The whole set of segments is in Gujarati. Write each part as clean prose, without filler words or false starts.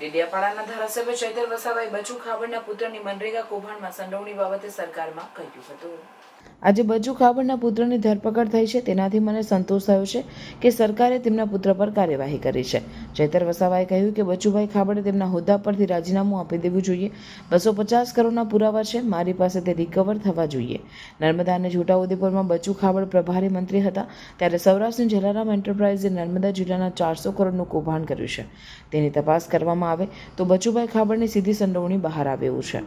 ડેડિયાપાડાના ધારાસભ્ય ચૈતર વસાવાએ બચુ ખાબડના પુત્રની મનરેગા કૌભાંડમાં સંડોવણી બાબતે સરકારમાં કહ્યું હતું। આજે બચુ ખાબડના પુત્રની ધરપકડ થઈ છે, તેનાથી મને સંતોષ થયો છે કે સરકારે તેમના પુત્ર પર કાર્યવાહી કરી છે। ચૈતર વસાવાએ કહ્યું કે બચુભાઈ ખાબડે તેમના હોદ્દા પરથી રાજીનામું આપી દેવું જોઈએ। 250 કરોડના પુરાવા છે, મારી પાસે તે રિકવર થવા જોઈએ। નર્મદા અને છોટાઉદેપુરમાં બચુ ખાબડ પ્રભારી મંત્રી હતા ત્યારે સૌરાષ્ટ્રની જલારામ એન્ટરપ્રાઇઝે નર્મદા જિલ્લાના 400 કરોડનું કૌભાંડ કર્યું છે। તેની તપાસ કરવામાં આવે તો બચુભાઈ ખાબડની સીધી સંડોવણી બહાર આવે એવું છે।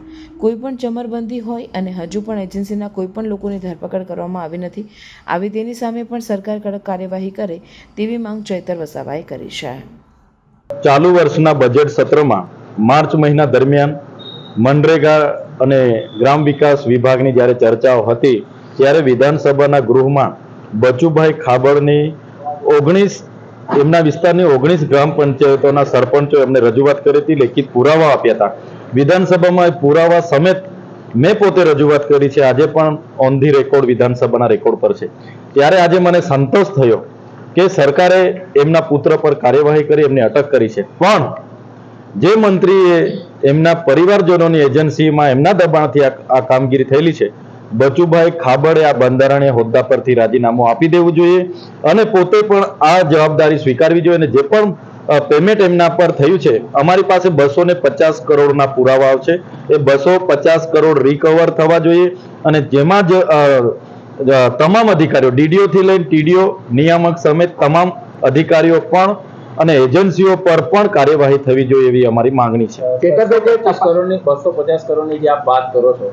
કોઈ પણ ચમરબંધી હોય અને હજુ પણ એજન્સીના કોઈ પણ લોકોની ધરપકડ કરવામાં આવી નથી આવી તેની સામે પણ સરકાર કડક કાર્યવાહી કરે તેવી માંગ ચૈતર વસાવાએ કરી છે। ચાલુ વર્ષના બજેટ સત્રમાં માર્ચ મહિના દરમિયાન મનરેગા અને ગ્રામ વિકાસ વિભાગની જ્યારે ચર્ચાઓ હતી ત્યારે વિધાનસભાના ગૃહમાં બચુભાઈ ખાબડની 19 એમના વિસ્તારની 19 ગ્રામ પંચાયતોના સરપંચો એમને રજૂઆત કરી હતી, લેખિત પુરાવા આપ્યા હતા। વિધાનસભામાં એ પુરાવા સમેત મેં પોતે રજૂઆત કરી છે, આજે પણ ઓન ધી રેકોર્ડ વિધાનસભાના રેકોર્ડ પર છે। ત્યારે આજે મને સંતોષ થયો કે સરકારે એમના પુત્ર પર કાર્યવાહી કરી એમને અટક કરી છે, પણ જે મંત્રીએ એમના પરિવારજનોની એજન્સીમાં એમના દબાણથી આ કામગીરી થયેલી છે, બચુભાઈ ખાબડે આ બંધારણીય હોદ્દા પરથી રાજીનામું આપી દેવું જોઈએ અને પોતે પણ આ જવાબદારી સ્વીકારવી જોઈએ। અને જે પણ પેમેન્ટ એમના પર થયું છે, અમારી પાસે 250 કરોડના પુરાવા આવશે, એ 250 કરોડ રિકવર થવા જોઈએ અને જેમાં જ તમામ અધિકારીઓ ડીડીઓ થી લઈને ટીડીઓ નિયામક સમેત તમામ અધિકારીઓ પણ અને એજન્સીઓ પર પણ કાર્યવાહી થવી જોઈએ એવી અમારી માંગણી છે। 250 કરોડની જે આપ વાત કરો છો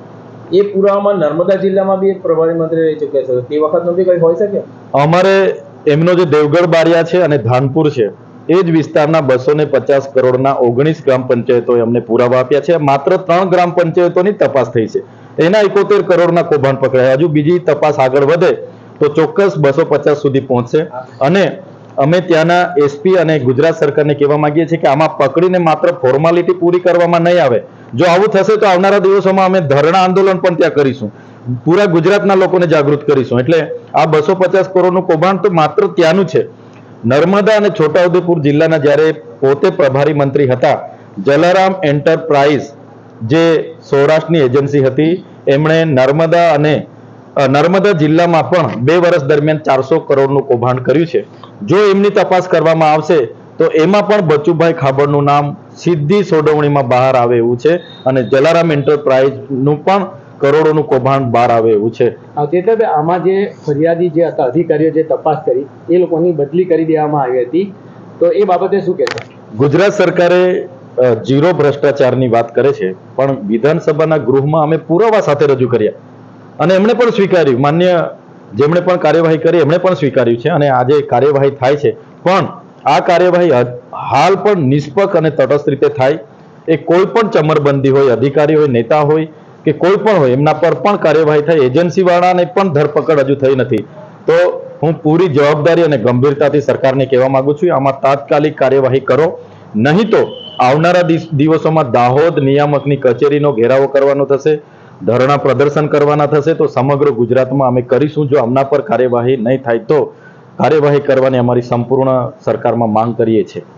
એ પુરાવામાં નર્મદા જિલ્લામાં બી એક પ્રભારી મંત્રી રહી ચૂક્યા છે, તે વખતનો બી કંઈ હોઈ શકે? અમારે એમનો જે દેવગઢ બારિયા છે અને ધાનપુર છે એ જ વિસ્તારના 250 કરોડના 19 ગ્રામ પંચાયતોએ અમને પુરાવા આપ્યા છે। માત્ર 3 ગ્રામ પંચાયતોની તપાસ થઈ છે, એના 71 કરોડના કૌભાંડ પકડાયા। હજુ બીજી તપાસ આગળ વધે તો ચોક્કસ 250 સુધી પહોંચશે અને અમે ત્યાંના એસપી અને ગુજરાત સરકારને કહેવા માંગીએ છીએ કે આમાં પકડીને માત્ર ફોર્માલિટી પૂરી કરવામાં નહીં આવે। જો આવું થશે તો આવનારા દિવસોમાં અમે ધરણા આંદોલન પણ ત્યાં કરીશું, પૂરા ગુજરાતના લોકોને જાગૃત કરીશું। એટલે આ 250 કરોડનું કૌભાંડ તો માત્ર ત્યાંનું છે। નર્મદા અને છોટાઉદેપુર જિલ્લાના જ્યારે પોતે પ્રભારી મંત્રી હતા, જલારામ એન્ટરપ્રાઇઝ જે સૌરાષ્ટ્રની એજન્સી હતી, એમણે નર્મદા જિલ્લામાં પણ 2 વર્ષ દરમિયાન 400 કરોડનું કૌભાંડ કર્યું છે। જો એમની તપાસ કરવામાં આવશે તો એમાં પણ બચુભાઈ ખાબડનું નામ સીધી સોડવણીમાં બહાર આવે એવું છે અને જલારામ એન્ટરપ્રાઇઝનું પણ કરોડોનું કૌભાંડ બહાર આવે એવું છે। ચેતરભાઈ, આમાં જે ફરિયાદી જે હતા અધિકારીઓ જે તપાસ કરી એ લોકોની બદલી કરી દેવામાં આવી હતી, તો એ બાબતે શું કહેશો? ગુજરાત સરકારે ઝીરો ભ્રષ્ટાચારની વાત કરે છે, પણ વિધાનસભાના ગૃહમાં અમે પુરાવા સાથે રજૂ કર્યા અને એમણે પણ સ્વીકાર્યું, માન્ય જેમણે પણ કાર્યવાહી કરી એમણે પણ સ્વીકાર્યું છે અને આજે કાર્યવાહી થાય છે। પણ આ કાર્યવાહી હાલ પણ નિષ્પક્ષ અને તટસ્થ રીતે થાય, એ કોઈ પણ ચમરબંધી હોય, અધિકારી હોય, નેતા હોય કે કોઈ પણ હોય, એમના પર પણ કાર્યવાહી થાય। એજન્સી વાળાને પણ ધરપકડ હજુ થઈ નથી, તો હું પૂરી જવાબદારી અને ગંભીરતાથી સરકારને કહેવા માંગુ છું આમાં તાત્કાલિક કાર્યવાહી કરો, નહીં તો આવનારા દિવસોમાં દાહોદ નિયામકની કચેરીનો ઘેરાવો કરવાનો થશે, ધરણા પ્રદર્શન કરવાના થશે, તો સમગ્ર ગુજરાતમાં અમે કરીશું। જો આમના પર કાર્યવાહી નહીં થાય તો કાર્યવાહી કરવાની અમારી સંપૂર્ણ સરકારમાં માંગ કરીએ છીએ।